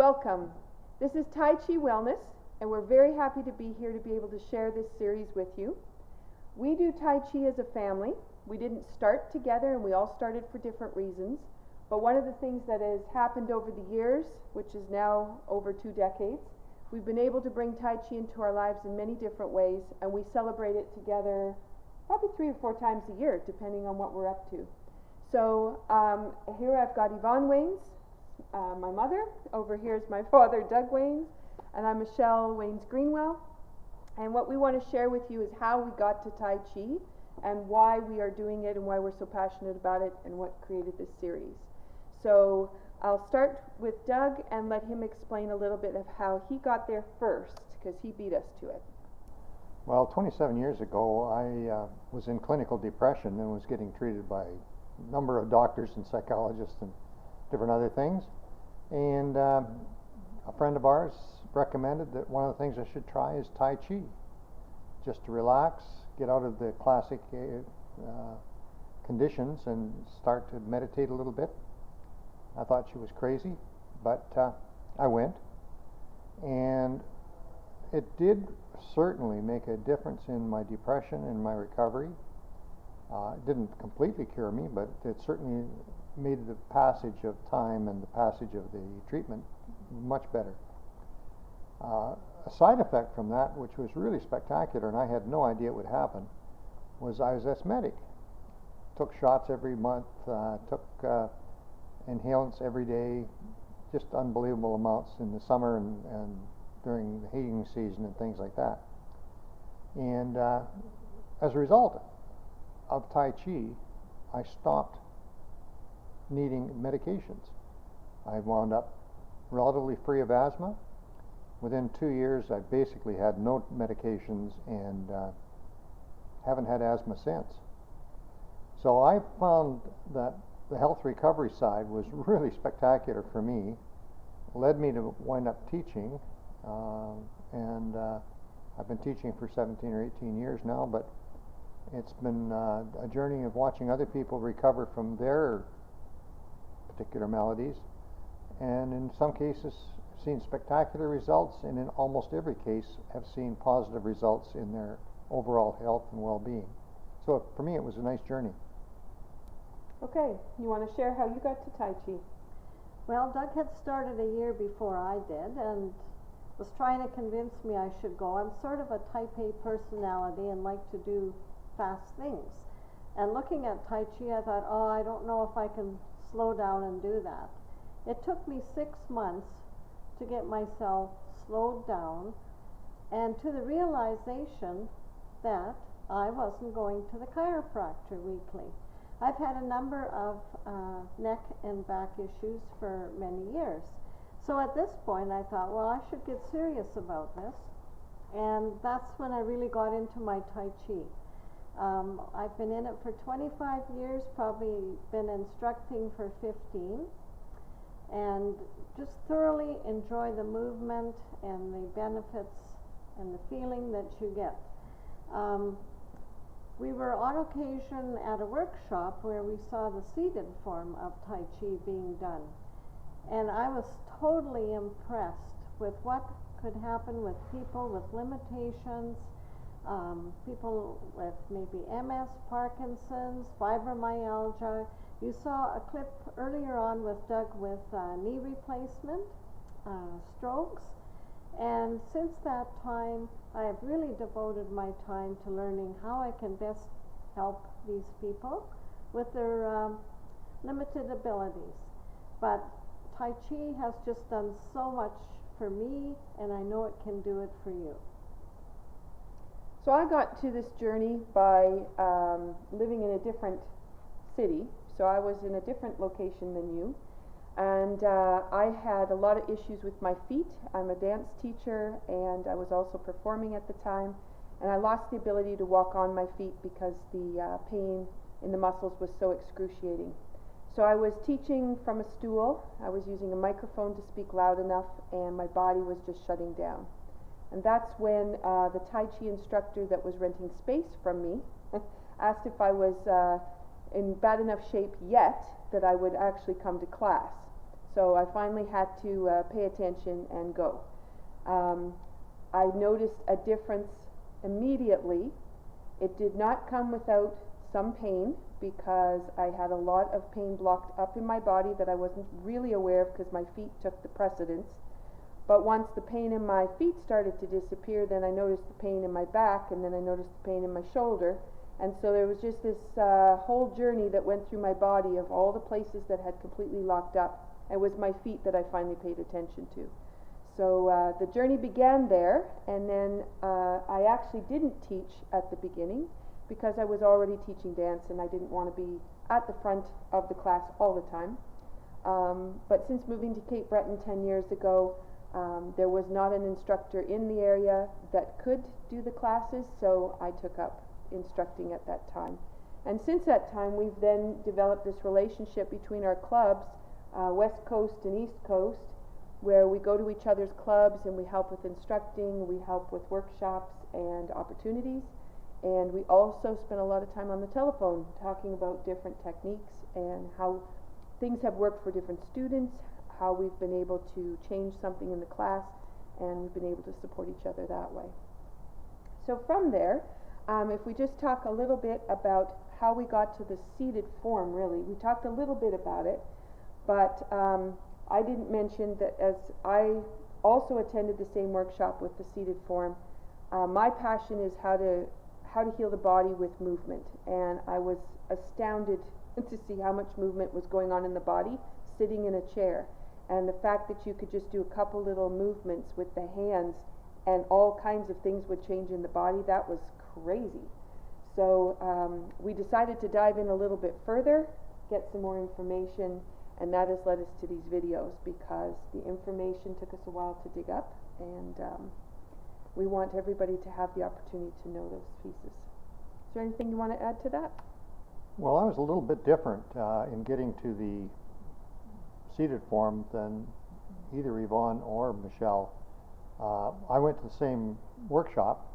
Welcome. This is Tai Chi Wellness, and we're very happy to be here to be able to share this series with you. We do Tai Chi as a family. We didn't start together, and we all started for different reasons. But one of the things that has happened over the years, which is now over 2 decades, we've been able to bring Tai Chi into our lives in many different ways, and we celebrate it together probably 3 or 4 times a year, depending on what we're up to. So here I've got Yvonne Waynes, my mother. Over here is my father, Doug Waynes, and I'm Michelle Waynes Greenwell. And what we want to share with you is how we got to Tai Chi and why we are doing it and why we're so passionate about it and what created this series. So I'll start with Doug and let him explain a little bit of how he got there first, because he beat us to it. Well, 27 years ago, I was in clinical depression and was getting treated by a number of doctors and psychologists and different other things. And a friend of ours recommended that one of the things I should try is Tai Chi, just to relax, get out of the classic conditions and start to meditate a little bit. I thought she was crazy, but I went, and it did certainly make a difference in my depression and my recovery. It didn't completely cure me, but it certainly made the passage of time and the passage of the treatment much better. A side effect from that, which was really spectacular, and I had no idea it would happen, was I was asthmatic. Took shots every month, took inhalants every day, just unbelievable amounts in the summer and during the heating season and things like that. And as a result of Tai Chi, I stopped needing medications. I wound up relatively free of asthma. Within 2 years, I basically had no medications and haven't had asthma since. So I found that the health recovery side was really spectacular for me. Led me to wind up teaching, and I've been teaching for 17 or 18 years now, but it's been a journey of watching other people recover from their particular maladies, and in some cases seen spectacular results, and in almost every case have seen positive results in their overall health and well-being. So for me it was a nice journey. Okay, you want to share how you got to Tai Chi? Well, Doug had started a year before I did and was trying to convince me I should go. I'm sort of a type A personality and like to do fast things. And looking at Tai Chi, I thought, oh, I don't know if I can slow down and do that. It took me 6 months to get myself slowed down and to the realization that I wasn't going to the chiropractor weekly. I've had a number of neck and back issues for many years. So at this point I thought, well, I should get serious about this. And that's when I really got into my Tai Chi. I've been in it for 25 years, probably been instructing for 15, and just thoroughly enjoy the movement and the benefits and the feeling that you get. We were on occasion at a workshop where we saw the seated form of Tai Chi being done, and I was totally impressed with what could happen with people with limitations, people with maybe MS, Parkinson's, fibromyalgia. You saw a clip earlier on with Doug with knee replacement, strokes, and since that time I have really devoted my time to learning how I can best help these people with their limited abilities. But Tai Chi has just done so much for me, and I know it can do it for you. So I got to this journey by living in a different city. So I was in a different location than you, and I had a lot of issues with my feet. I'm a dance teacher, and I was also performing at the time, and I lost the ability to walk on my feet because the pain in the muscles was so excruciating. So I was teaching from a stool. I was using a microphone to speak loud enough, and my body was just shutting down. And that's when the Tai Chi instructor that was renting space from me asked if I was in bad enough shape yet that I would actually come to class. So I finally had to pay attention and go. I noticed a difference immediately. It did not come without some pain, because I had a lot of pain blocked up in my body that I wasn't really aware of because my feet took the precedence. But once the pain in my feet started to disappear, then I noticed the pain in my back, and then I noticed the pain in my shoulder. And so there was just this whole journey that went through my body of all the places that had completely locked up. It was my feet that I finally paid attention to. So the journey began there, and then I actually didn't teach at the beginning because I was already teaching dance and I didn't want to be at the front of the class all the time. But since moving to Cape Breton 10 years ago, there was not an instructor in the area that could do the classes, so I took up instructing at that time. And since that time, we've then developed this relationship between our clubs, West Coast and East Coast, where we go to each other's clubs and we help with instructing, we help with workshops and opportunities, and we also spend a lot of time on the telephone talking about different techniques and how things have worked for different students, how we've been able to change something in the class, and we've been able to support each other that way. So from there, if we just talk a little bit about how we got to the seated form, really. We talked a little bit about it, but I didn't mention that as I also attended the same workshop with the seated form, my passion is how to heal the body with movement, and I was astounded to see how much movement was going on in the body sitting in a chair, and the fact that you could just do a couple little movements with the hands and all kinds of things would change in the body. That was crazy. So we decided to dive in a little bit further, get some more information, and that has led us to these videos, because the information took us a while to dig up, and we want everybody to have the opportunity to know those pieces. Is there anything you want to add to that? Well, I was a little bit different in getting to the seated form than either Yvonne or Michelle. I went to the same workshop,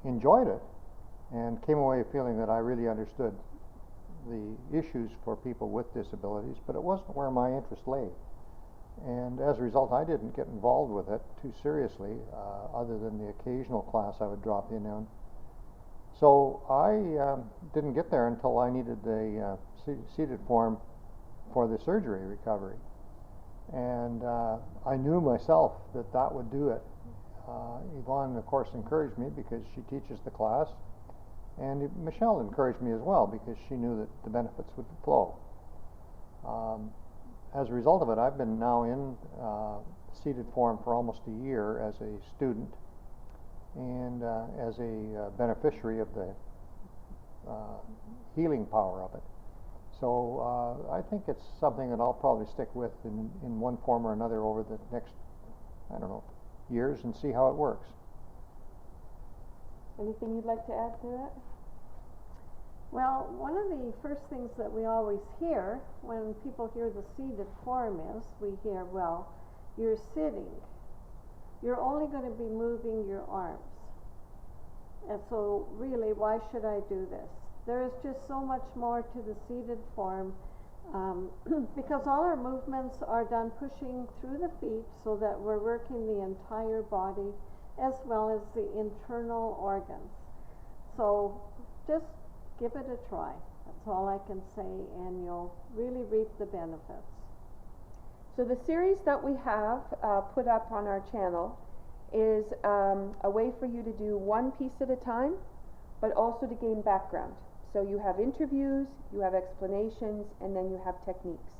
enjoyed it, and came away feeling that I really understood the issues for people with disabilities, but it wasn't where my interest lay. And as a result, I didn't get involved with it too seriously, other than the occasional class I would drop in on. So I didn't get there until I needed the seated form for the surgery recovery. And I knew myself that that would do it. Yvonne, of course, encouraged me because she teaches the class, and Michelle encouraged me as well because she knew that the benefits would flow. As a result of it, I've been now in seated form for almost a year as a student and as a beneficiary of the healing power of it. So I think it's something that I'll probably stick with in one form or another over the next, I don't know, years, and see how it works. Anything you'd like to add to that? Well, one of the first things that we always hear when people hear the seated form is, we hear, well, you're sitting. You're only going to be moving your arms. And so really, why should I do this? There is just so much more to the seated form, because all our movements are done pushing through the feet so that we're working the entire body as well as the internal organs. So just give it a try. That's all I can say, and you'll really reap the benefits. So the series that we have put up on our channel is a way for you to do one piece at a time, but also to gain background. So you have interviews, you have explanations, and then you have techniques.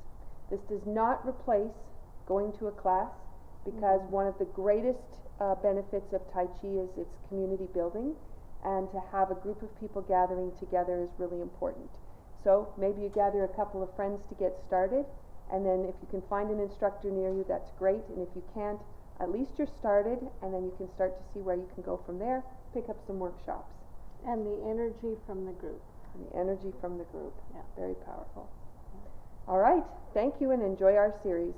This does not replace going to a class, because one of the greatest benefits of Tai Chi is its community building, and to have a group of people gathering together is really important. So maybe you gather a couple of friends to get started, and then if you can find an instructor near you, that's great, and if you can't, at least you're started, and then you can start to see where you can go from there, pick up some workshops. And the energy from the group. And the energy from the group, yeah. Very powerful. All right, thank you, and enjoy our series.